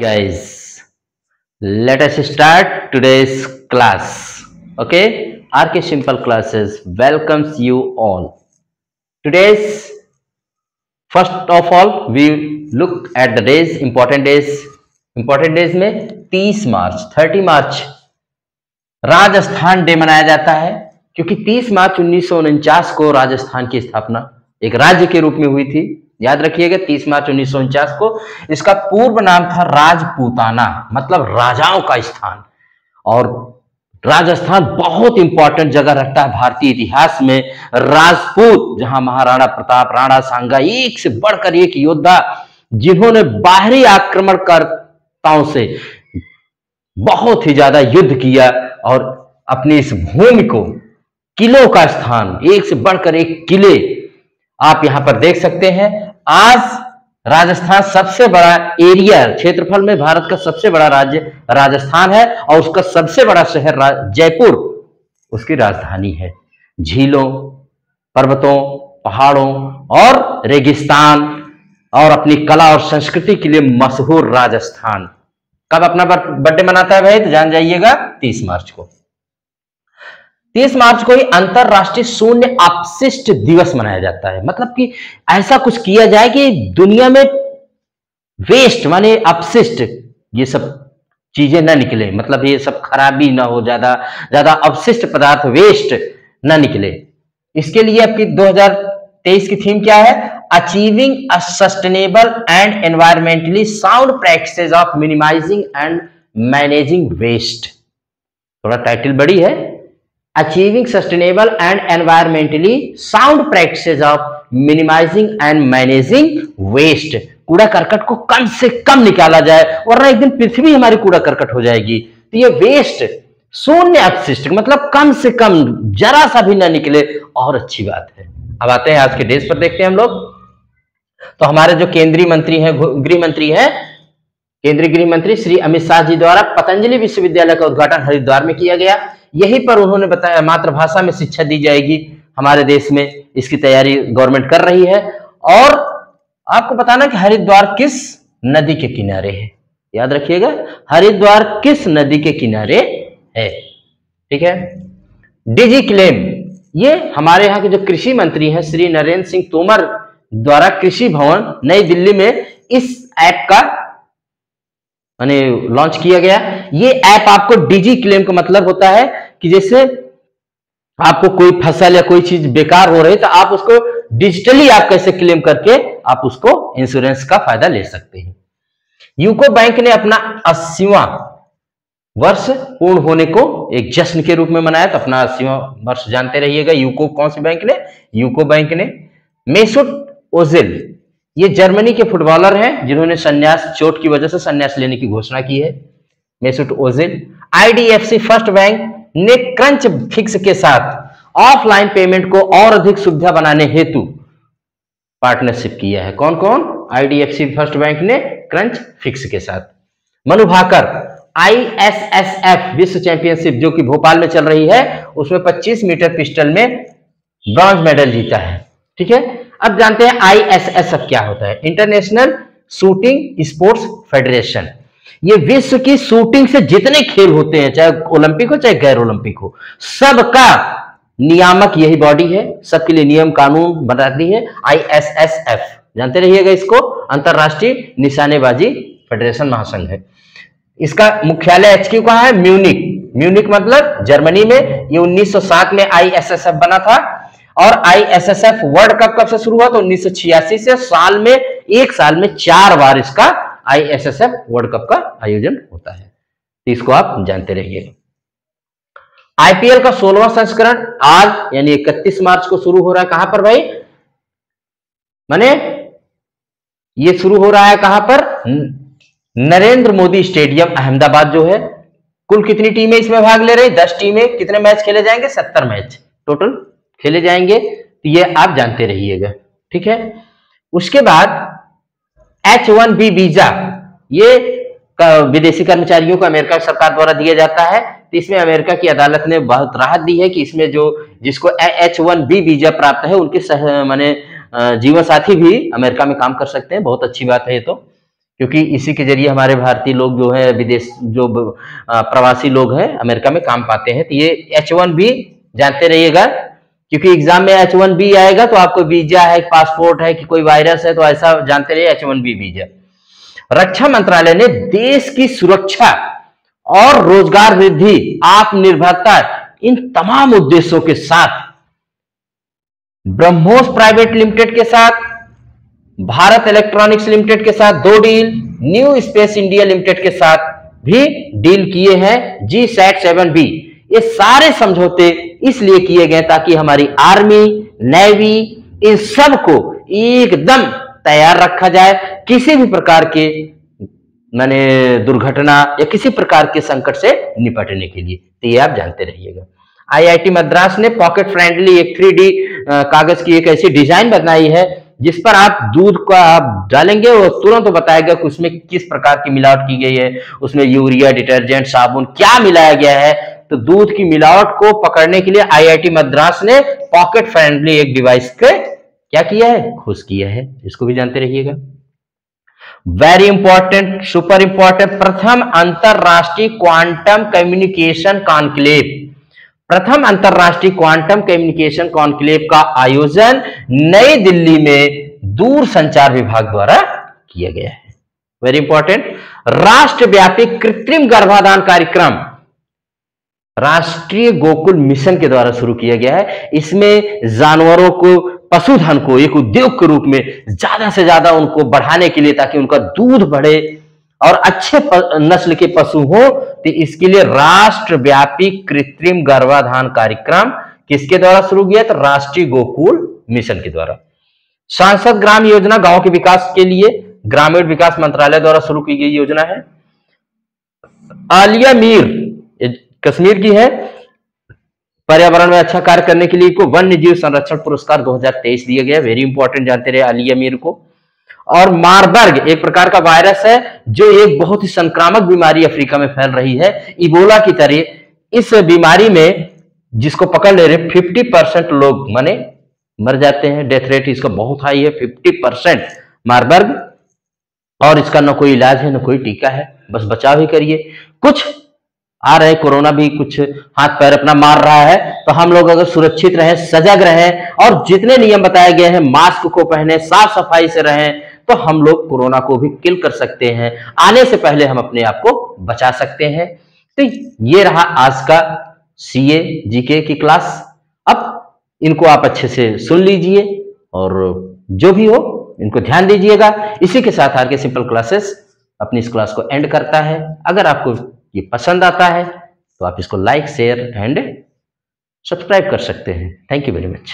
guys, let us start today's class. Okay, RK Simple Classes welcomes you all. Today's first of all we look at the days, important days. important days में 30 मार्च 30 मार्च Rajasthan day मनाया जाता है, क्योंकि 30 मार्च 1949 को राजस्थान की स्थापना एक राज्य के रूप में हुई थी। याद रखिएगा 30 मार्च 1949 को। इसका पूर्व नाम था राजपूताना, मतलब राजाओं का स्थान। और राजस्थान बहुत इंपॉर्टेंट जगह रखता है भारतीय इतिहास में। राजपूत, जहां महाराणा प्रताप, राणा सांगा, एक से बढ़कर एक योद्धा, जिन्होंने बाहरी आक्रमणकर्ताओं से बहुत ही ज्यादा युद्ध किया और अपनी इस भूमि को, किलों का स्थान, एक से बढ़कर एक किले आप यहां पर देख सकते हैं। आज राजस्थान सबसे बड़ा एरिया, क्षेत्रफल में भारत का सबसे बड़ा राज्य राजस्थान है और उसका सबसे बड़ा शहर जयपुर उसकी राजधानी है। झीलों, पर्वतों, पहाड़ों और रेगिस्तान और अपनी कला और संस्कृति के लिए मशहूर राजस्थान कब अपना बर्थडे मनाता है भाई, तो जान जाइएगा 30 मार्च को। 30 मार्च को ही अंतरराष्ट्रीय शून्य अपशिष्ट दिवस मनाया जाता है। मतलब कि ऐसा कुछ किया जाए कि दुनिया में वेस्ट माने अपशिष्ट, ये सब चीजें ना निकले, मतलब ये सब खराबी ना हो, ज्यादा अपशिष्ट पदार्थ, वेस्ट ना निकले। इसके लिए आपकी 2023 की थीम क्या है? Achieving a sustainable and environmentally sound practices of minimising and managing waste. थोड़ा टाइटल बड़ी है, achieving sustainable and environmentally sound practices of minimising and managing waste. कूड़ा करकट को कम से कम निकाला जाए, वरना एक दिन पृथ्वी हमारी कूड़ा करकट हो जाएगी। तो ये वेस्ट, शून्य अपशिष्ट, मतलब कम से कम, जरा सा भी ना निकले, और अच्छी बात है। अब आते हैं आज के डेज पर, देखते हैं हम लोग। तो हमारे जो केंद्रीय मंत्री हैं, गृह मंत्री हैं, केंद्रीय गृह मंत्री श्री अमित शाह जी द्वारा पतंजलि विश्वविद्यालय का उद्घाटन हरिद्वार में किया गया। यहीं पर उन्होंने बताया मातृभाषा में शिक्षा दी जाएगी हमारे देश में, इसकी तैयारी गवर्नमेंट कर रही है। और आपको बताना कि हरिद्वार किस नदी के किनारे है, याद रखिएगा, हरिद्वार किस नदी के किनारे है, ठीक है। डिजी क्लेम, ये हमारे यहाँ के जो कृषि मंत्री हैं श्री नरेंद्र सिंह तोमर द्वारा कृषि भवन नई दिल्ली में इस ऐप का लॉन्च किया गया। ये ऐप आपको डिजी क्लेम का मतलब होता है कि जैसे आपको कोई फसल या कोई चीज बेकार हो रही है तो आप उसको डिजिटली आप कैसे क्लेम करके आप उसको इंश्योरेंस का फायदा ले सकते हैं। यूको बैंक ने अपना 80वां वर्ष पूर्ण होने को एक जश्न के रूप में मनाया। तो अपना 80वां वर्ष जानते रहिएगा। यूको कौन सी बैंक ने? यूको बैंक ने। मेसुट ओजिल, ये जर्मनी के फुटबॉलर हैं जिन्होंने चोट की वजह से संन्यास लेने की घोषणा की है, मेसुट ओजिल। आईडीएफसी फर्स्ट बैंक ने क्रंच फिक्स के साथ ऑफलाइन पेमेंट को और अधिक सुविधा बनाने हेतु पार्टनरशिप किया है। कौन कौन? आईडीएफसी फर्स्ट बैंक ने क्रंच फिक्स के साथ। मनु भाकर आईएसएसएफ विश्व चैंपियनशिप जो कि भोपाल में चल रही है, उसमें 25 मीटर पिस्टल में ब्रॉन्ज मेडल जीता है, ठीक है। अब जानते हैं आईएसएसएफ क्या होता है? International shooting sports federation. ये विश्व की शूटिंग से जितने खेल होते हैं, चाहे ओलंपिक हो चाहे गैर ओलंपिक हो, सबका नियामक यही बॉडी है, सबके लिए नियम कानून बनाती है आईएसएसएफ। जानते रहिएगा इसको, अंतरराष्ट्रीय निशानेबाजी फेडरेशन महासंघ है। इसका मुख्यालय HQ कहां है? म्यूनिक। म्यूनिक मतलब जर्मनी में। ये 1907 में आईएसएसएफ बना था। और आईएसएसएफ वर्ल्ड कप कब से शुरू हुआ? तो 1986 से। एक साल में 4 बार इसका आईएसएसएफ वर्ल्ड कप का आयोजन होता है, तो इसको आप जानते रहिए। आईपीएल का 16वां संस्करण आज यानी 31 मार्च को शुरू हो रहा है। कहां पर भाई? माने ये शुरू हो रहा है कहां पर? नरेंद्र मोदी स्टेडियम अहमदाबाद जो है। कुल कितनी टीमें इसमें भाग ले रही? 10 टीमें। कितने मैच खेले जाएंगे? 70 मैच टोटल खेले जाएंगे, तो ये आप जानते रहिएगा, ठीक है। उसके बाद H1B वीजा, ये विदेशी कर्मचारियों को अमेरिका सरकार द्वारा दिया जाता है। तो इसमें अमेरिका की अदालत ने बहुत राहत दी है कि इसमें जिसको H1B वीजा प्राप्त है, उनके माने जीवन साथी भी अमेरिका में काम कर सकते हैं। बहुत अच्छी बात है ये तो, क्योंकि इसी के जरिए हमारे भारतीय लोग जो है विदेश जो प्रवासी लोग हैं अमेरिका में काम पाते हैं। तो ये H1B जानते रहिएगा, क्योंकि एग्जाम में H1B आएगा तो आपको वीजा है, पासपोर्ट है कि कोई वायरस है, तो ऐसा जानते रहिए H1B वीजा। रक्षा मंत्रालय ने देश की सुरक्षा और रोजगार वृद्धि, आत्मनिर्भरता, इन तमाम उद्देश्यों के साथ ब्रह्मोस प्राइवेट लिमिटेड के साथ, भारत इलेक्ट्रॉनिक्स लिमिटेड के साथ 2 deal, new space India limited के साथ भी डील किए हैं, GSAT-7B। ये सारे समझौते इसलिए किए गए ताकि हमारी आर्मी, नेवी, इन सब को एकदम तैयार रखा जाए किसी भी प्रकार के माने दुर्घटना या किसी प्रकार के संकट से निपटने के लिए। तो ये आप जानते रहिएगा। IIT मद्रास ने पॉकेट फ्रेंडली एक 3D कागज की एक ऐसी डिजाइन बनाई है जिस पर आप दूध को आप डालेंगे और तुरंत बताएगा कि उसमें किस प्रकार की मिलावट की गई है, उसमें यूरिया, डिटर्जेंट, साबुन क्या मिलाया गया है। तो दूध की मिलावट को पकड़ने के लिए IIT मद्रास ने पॉकेट फ्रेंडली एक डिवाइस के क्या किया है, खोज किया है। इसको भी जानते रहिएगा। वेरी इंपॉर्टेंट, सुपर इंपॉर्टेंट, प्रथम अंतरराष्ट्रीय क्वांटम कम्युनिकेशन कॉन्क्लेव, प्रथम अंतरराष्ट्रीय क्वांटम कम्युनिकेशन कॉन्क्लेव का आयोजन नई दिल्ली में दूर संचार विभाग द्वारा किया गया है। वेरी इंपॉर्टेंट, राष्ट्रव्यापी कृत्रिम गर्भाधान कार्यक्रम राष्ट्रीय गोकुल मिशन के द्वारा शुरू किया गया है। इसमें जानवरों को, पशुधन को एक उद्योग के रूप में ज्यादा से ज्यादा उनको बढ़ाने के लिए, ताकि उनका दूध बढ़े और अच्छे नस्ल के पशु हो, तो इसके लिए राष्ट्रव्यापी कृत्रिम गर्भाधान कार्यक्रम किसके द्वारा शुरू किया? तो राष्ट्रीय गोकुल मिशन के द्वारा। सांसद ग्राम योजना गांव के विकास के लिए ग्रामीण विकास मंत्रालय द्वारा शुरू की गई योजना है। आलिया मीर कश्मीर की है, पर्यावरण में अच्छा कार्य करने के लिए को वन्य जीव संरक्षण पुरस्कार 2023 दिया गया। वेरी इंपॉर्टेंट, जानते रहे आलिया मीर को। और मारबर्ग एक प्रकार का वायरस है जो एक बहुत ही संक्रामक बीमारी अफ्रीका में फैल रही है, इबोला की तरह। इस बीमारी में जिसको पकड़ ले रहे 50% लोग माने मर जाते हैं, डेथ रेट इसका बहुत हाई है 50% मारबर्ग। और इसका न कोई इलाज है न कोई टीका है, बस बचाव ही करिए। कुछ आ रहे कोरोना भी कुछ हाथ पैर अपना मार रहा है, तो हम लोग अगर सुरक्षित रहें, सजग रहें और जितने नियम बताए गए हैं मास्क को पहने, साफ सफाई से रहें, तो हम लोग कोरोना को भी किल कर सकते हैं। आने से पहले हम अपने आप को बचा सकते हैं। तो ये रहा आज का CA GK की क्लास। अब इनको आप अच्छे से सुन लीजिए और जो भी हो इनको ध्यान दीजिएगा। इसी के साथ आरके सिंपल क्लासेस अपनी इस क्लास को एंड करता है। अगर आपको ये पसंद आता है तो आप इसको लाइक, शेयर एंड सब्सक्राइब कर सकते हैं। Thank you very much.